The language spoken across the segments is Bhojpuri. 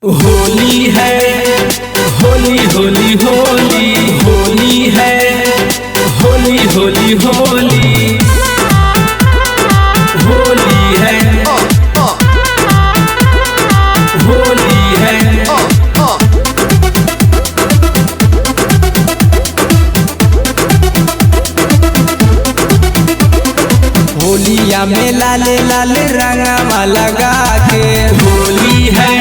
होली है होली होली होली होली है होली होली होली होली है होली है। होलिया में लाले लाले रंगवा लगा के होली है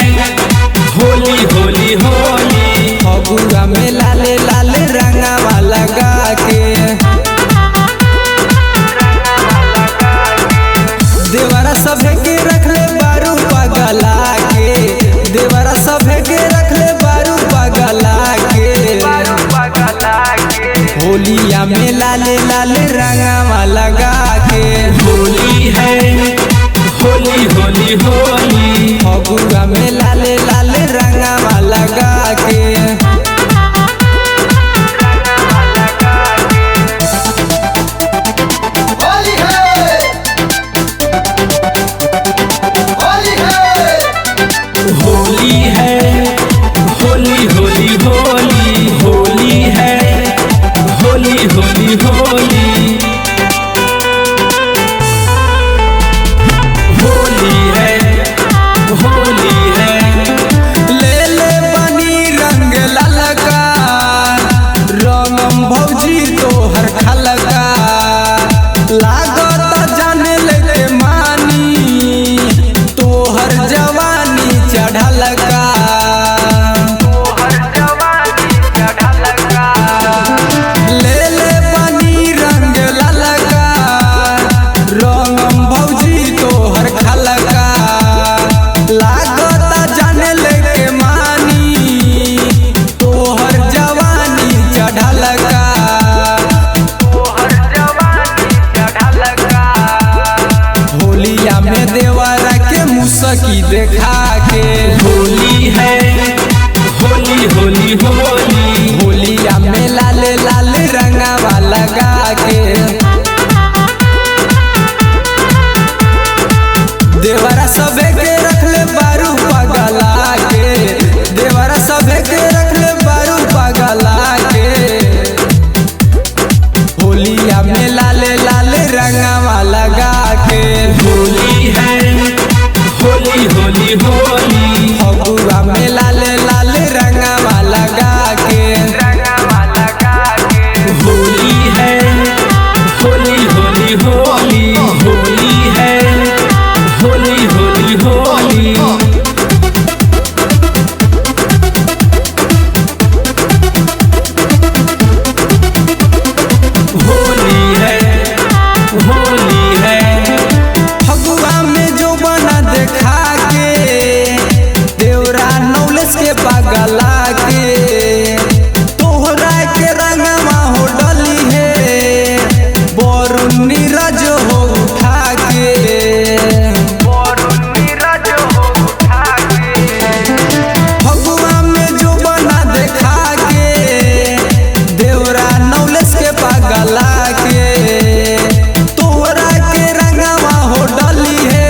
होली होली होली फगुआ में लाले लाले रंगवा लगा के देवरा सभे के रखले बारू पगला के देवरा सभे के रखले बारू पगला के होलिया में लाले लाले रंगवा लगा के होली है होली होली होली फगुआ में लाले लाले रंगवा लगा के होली है होली है होली है होली होली होली होली है होली होली होली होली है होली है। ले ले बनी रंग ललका रंगम भौजी तोहर खलका लागत जाने लेके मानी तोहर जवानी चढ़लका ले ले बनी रंग ललका रंगम भौजी तोहर खलका लागत जाने लेके मानी तोहर जवानी चढ़लका होलिया में देवरा के मुसकी देखा के होली है होली होली होली होलिया में लाले लाले रंगवा लगा के देवरा सभे के रखले बारू पगला के देवरा सभे के रखले बारू पगला के होलिया में लाले लाले रंगवा लगा के होली है होली होली होली फगुआ में लाले लाले रंगवा लगा के होली है होली होली होली होली है होली होली होली होली है होली है। फगुआ में जो बना देखा के देवरा नौलेस के पगला के तोहरा के रंगवा हो डली है बोरुन नीरज हो उठा के फगुआ में जो बना देखा के देवरा नौलेस के पगला के तोहरा के रंगवा हो डली है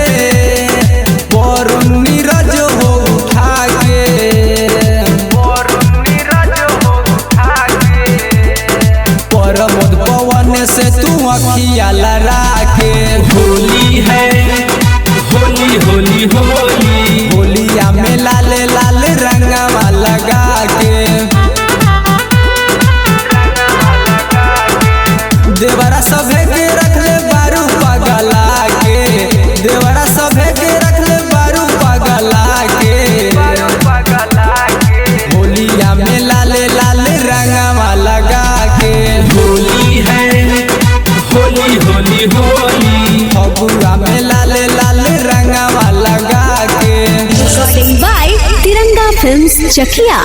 बोरुन नीरज हो उठा के परमोद पवन से तू अखिया लड़ा के होली है होली होली होली होलिया में लाले लाले रंगवा लगा के देवरा सभे के रखले बारू पगला के देवरा सभे के रखले बारू पगला के होलिया में लाले लाले रंगवा लगा के होली है होली होली होली फगुआ में लाले लाले रंगवा लगा के Recording by Tiranga Films, Chakia.